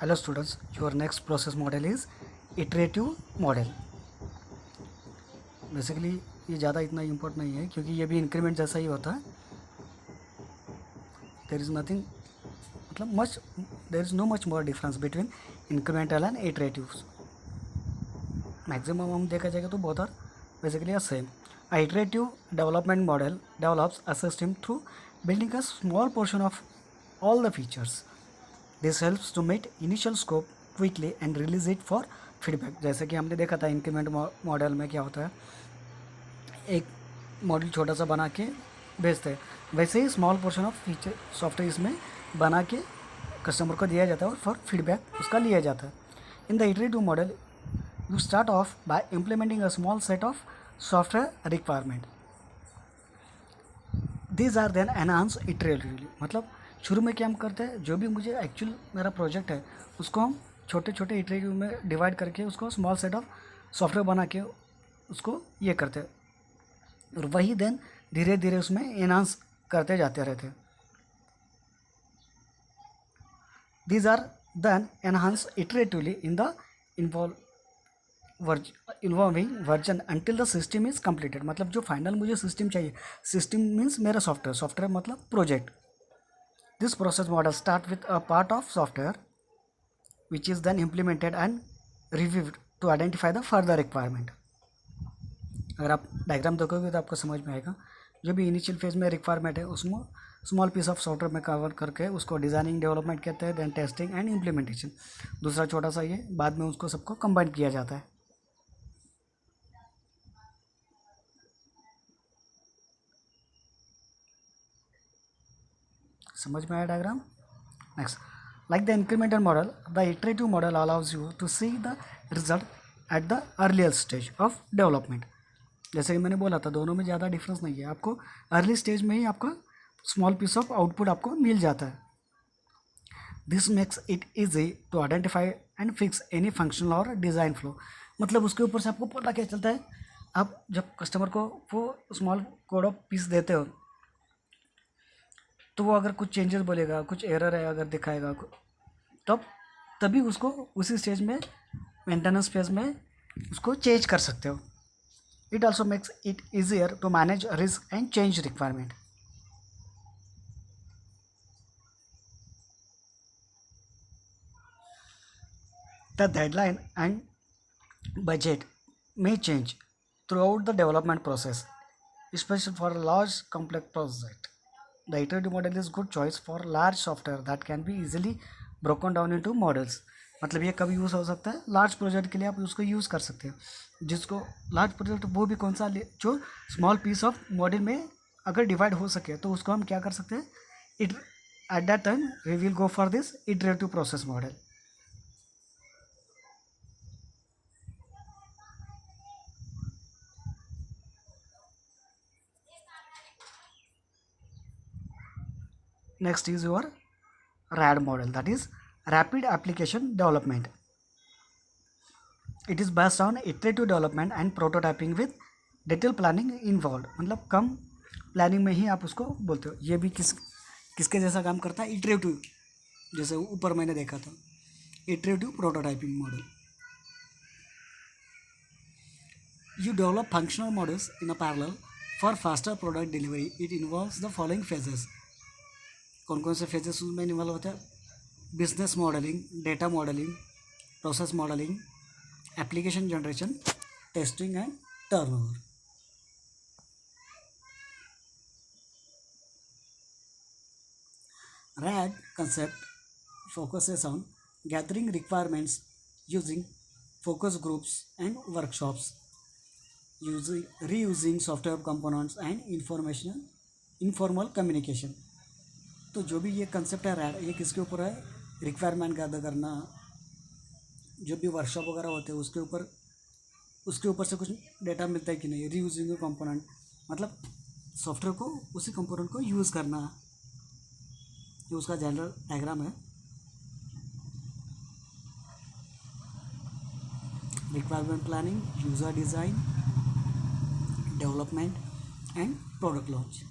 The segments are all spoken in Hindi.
Hello students, your next process model is iterative model. Basically ये ज़्यादा इतना इम्पोर्टेंट नहीं है क्योंकि ये भी इंक्रीमेंट जैसा ही होता है. देर इज़ नथिंग मतलब much there is no much more difference between incremental and iterative. Maximum हम देखा जाएगा तो both are basically a same. A iterative development model develops a system through building a small portion of all the features. This helps to meet initial scope quickly and release it for feedback. जैसे कि हमने देखा था इंक्रीमेंट मॉडल में क्या होता है, एक मॉडल छोटा सा बना के भेजते हैं, वैसे ही small portion of feature software इसमें बना के कस्टमर को दिया जाता है और फॉर फीडबैक उसका लिया जाता है. In the iterative model you start off by implementing a small set of software requirement. These are then enhance iteratively. मतलब शुरू में क्या हम करते हैं, जो भी मुझे एक्चुअल मेरा प्रोजेक्ट है उसको हम छोटे छोटे इटरेटिव में डिवाइड करके उसको स्मॉल सेट ऑफ सॉफ्टवेयर बना के उसको ये करते हैं और वही देन धीरे धीरे उसमें एनहांस करते जाते रहते हैं. These are then enhance iteratively in the involving version until the system is completed. मतलब जो फाइनल मुझे सिस्टम चाहिए, सिस्टम मीन्स मेरा सॉफ्टवेयर, सॉफ्टवेयर मतलब project. This process model start with a part of software which is then implemented and reviewed to identify the further requirement. अगर आप डायग्राम देखोगे तो आपको समझ में आएगा. जो भी इनिशियल फेज में रिक्वायरमेंट है उसमें स्मॉल पीस ऑफ सॉफ्टवेयर में कवर करके उसको डिज़ाइनिंग डेवलपमेंट कहते हैं, देन टेस्टिंग एंड इम्प्लीमेंटेशन. दूसरा छोटा सा ये बाद में उसको सबको कंबाइन किया जाता है. समझ में आया diagram. Next, like the incremental model, the iterative model allows you to see the result at the earlier stage of development. जैसे कि मैंने बोला था दोनों में ज़्यादा डिफरेंस नहीं है. आपको अर्ली स्टेज में ही आपका स्मॉल पीस ऑफ आउटपुट आपको मिल जाता है. This makes it easy to identify and fix any functional और डिज़ाइन फ्लो. मतलब उसके ऊपर से आपको पता क्या चलता है, आप जब कस्टमर को वो स्मॉल कोड ऑफ पीस देते हो तो वो अगर कुछ चेंजेस बोलेगा, कुछ एरर है अगर दिखाएगा, तब तभी उसको उसी स्टेज में मेंटेनेंस फेज में उसको चेंज कर सकते हो. It also makes it easier to manage risk and change requirement. The deadline and budget may change throughout the development process, especially for a large complex project. The iterative model is good choice for large software that can be easily broken down into models. मतलब ये कब यूज़ हो सकता है, लार्ज प्रोजेक्ट के लिए आप उसको यूज़ कर सकते हो. जिसको लार्ज प्रोजेक्ट वो भी कौन सा जो स्मॉल पीस ऑफ मॉडल में अगर डिवाइड हो सके तो उसको हम क्या कर सकते हैं, it at that time we will go for this iterative process model. Next is your RAD model, that is Rapid Application Development. It is based on iterative development and prototyping with detailed planning involved. मतलब कम प्लानिंग में ही आप उसको बोलते हो. ये भी किसके जैसा काम करता है, इटरेटिव, जैसे ऊपर मैंने देखा था iterative prototyping model. You develop functional models in a parallel for faster product delivery. It involves the following phases. कौन कौन से फेजेस उसमें इन्वॉल्व होते हैं, business modelling, data modelling, process modelling, application generation, testing and turnover. RAD concept focuses on gathering requirements using focus groups and workshops, reusing software components and informal communication. तो जो भी ये कंसेप्ट है रैड, ये किसके ऊपर है, रिक्वायरमेंट गैदर करना, जो भी वर्कशॉप वगैरह होते हैं उसके ऊपर से कुछ डेटा मिलता है कि नहीं, रीयूजिंग कंपोनेंट मतलब सॉफ्टवेयर को उसी कंपोनेंट को यूज़ करना. ये उसका जनरल डायग्राम है. Requirement planning, user design, development and product launch.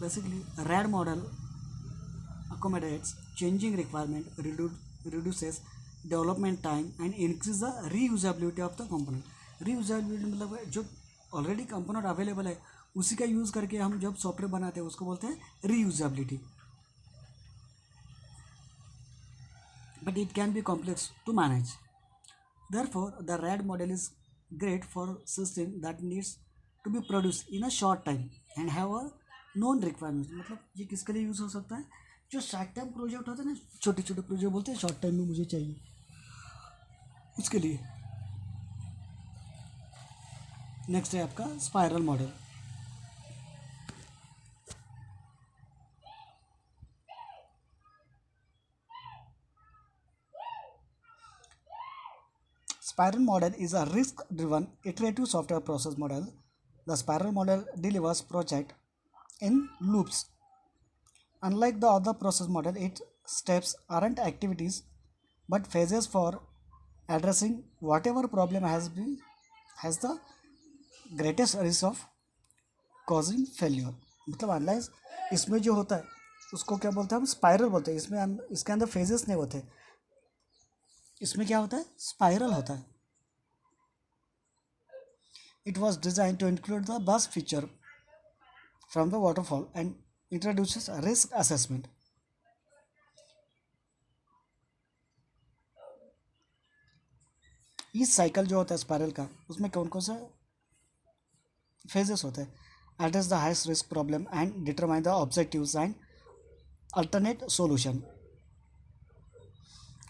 basically RAD model accommodates changing requirement, reduces development time and increase the reusability of the component. reusability मतलब जो ऑलरेडी कंपोनेंट अवेलेबल है उसी का यूज़ करके हम जब सॉफ्टवेयर बनाते हैं उसको बोलते हैं reusability. But it can be complex to manage. Therefore, the RAD model is great for system that needs to be produced in a short time and have a known requirements. मतलब ये किसके लिए यूज़ हो सकता है? जो शॉर्ट टाइम प्रोजेक्ट होता है ना, छोटे छोटे प्रोजेक्ट बोलते हैं शॉर्ट टाइम में मुझे चाहिए, उसके लिए. नेक्स्ट है आपका spiral model. Spiral model is a risk-driven iterative software process model. The spiral model delivers project in loops. Unlike the other process model, its steps aren't activities but phases for addressing whatever problem has the greatest risk of causing failure. मतलब अनलाइज इसमें जो होता है उसको क्या बोलते हैं हम? स्पाइरल बोलते हैं. इसमें इसके अंदर फेजेस नहीं होते, इसमें क्या होता है? स्पाइरल होता है. It was designed to include the bus feature from the waterfall and introduces a risk assessment. इस साइकिल जो होता है स्पाइरल का, उसमें कौन कौन सा फेजेस होते हैं? Address the highest risk problem and determine the objectives and alternate solution.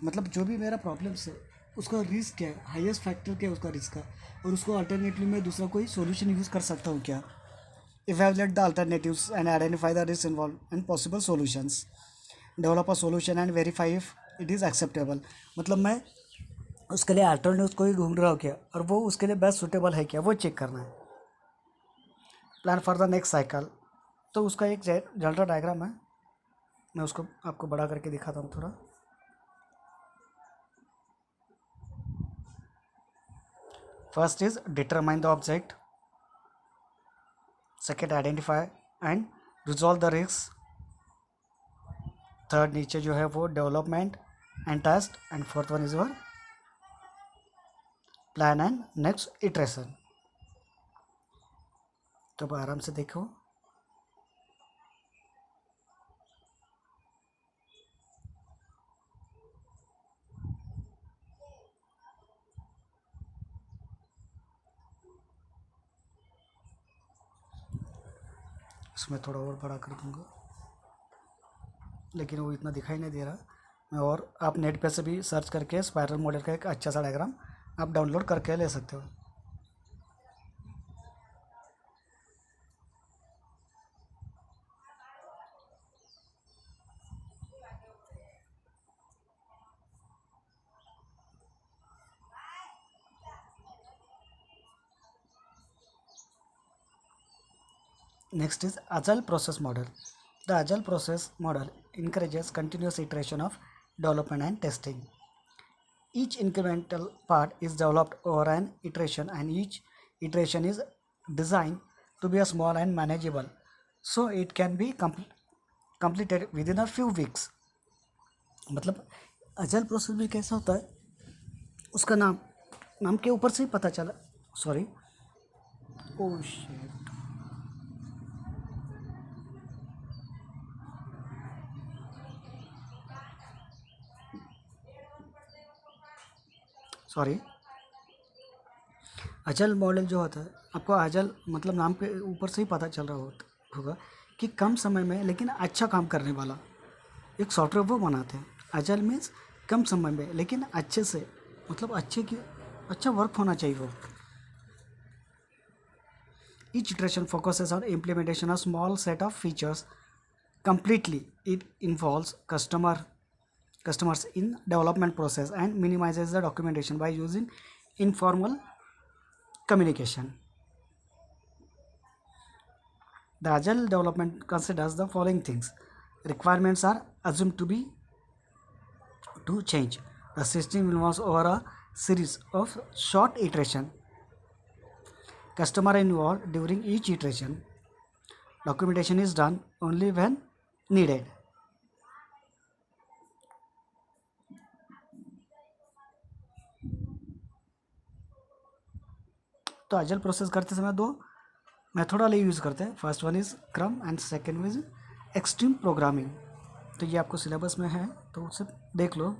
मतलब जो भी मेरा प्रॉब्लम्स है उसका रिस्क क्या है, हाईएस्ट फैक्टर क्या है उसका रिस्क का, और उसको अल्टरनेटिव में दूसरा कोई सोल्यूशन यूज़ कर सकता हूँ क्या. Evaluate the alternatives and identify the risk involve and possible solutions. Develop a solution and verify if it is acceptable. मतलब मैं उसके लिए अल्टरनेटिव्स को ही ढूंढ रहा हूँ क्या, और वो उसके लिए बेस्ट सुटेबल है क्या, वो चेक करना है. Plan for the next cycle. तो उसका एक जनरल डायग्राम है, मैं उसको आपको बड़ा करके दिखाता हूँ थोड़ा. First is determine the object, second identify and resolve the risk, third नीचे जो है वो development and test, and fourth one is your plan and next iteration. तो आराम से देखो. इसमें थोड़ा और बड़ा कर दूंगा, लेकिन वो इतना दिखाई नहीं दे रहा. मैं और आप नेट पे से भी सर्च करके स्पाइरल मॉडल का एक अच्छा सा डायग्राम आप डाउनलोड करके ले सकते हो. Next is Agile process model. The Agile process model encourages continuous iteration of development and testing. Each incremental part is developed over an iteration, and each iteration is designed to be a small and manageable, so it can be completed within a few weeks. मतलब अजल प्रोसेस में कैसा होता है, उसका नाम के ऊपर से ही पता चला. Sorry, oh shit, sorry. अजल मॉडल जो होता है, आपको अजल मतलब नाम के ऊपर से ही पता चल रहा होगा कि कम समय में लेकिन अच्छा काम करने वाला एक सॉफ्टवेयर वो बनाते हैं. अजल मीन्स कम समय में लेकिन अच्छे से, मतलब अच्छा वर्क होना चाहिए वो. Each iteration focuses on implementation of small set of features completely. It involves customers in development process and minimizes the documentation by using informal communication. The agile development considers the following things. Requirements are assumed to change. The system involves over a series of short iteration. Customer involved during each iteration. Documentation is done only when needed. तो agile प्रोसेस करते समय दो मेथड वाले यूज़ करते हैं. First one is scrum and second is extreme programming. तो ये आपको सिलेबस में है तो उसे देख लो.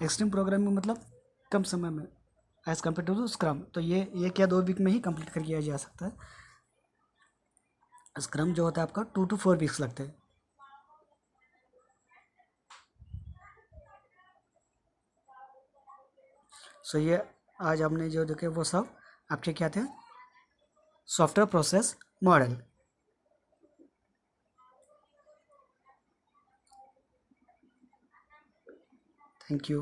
एक्सट्रीम प्रोग्रामिंग मतलब कम समय में एज़ कम्पेयर टू स्क्रम. तो ये क्या 2 वीक में ही कंप्लीट कर किया जा सकता है. स्क्रम जो होता है आपका 2 to 4 वीक्स लगते हैं. सो ये आज हमने जो देखे वो सब आपके क्या थे, software process model. Thank you.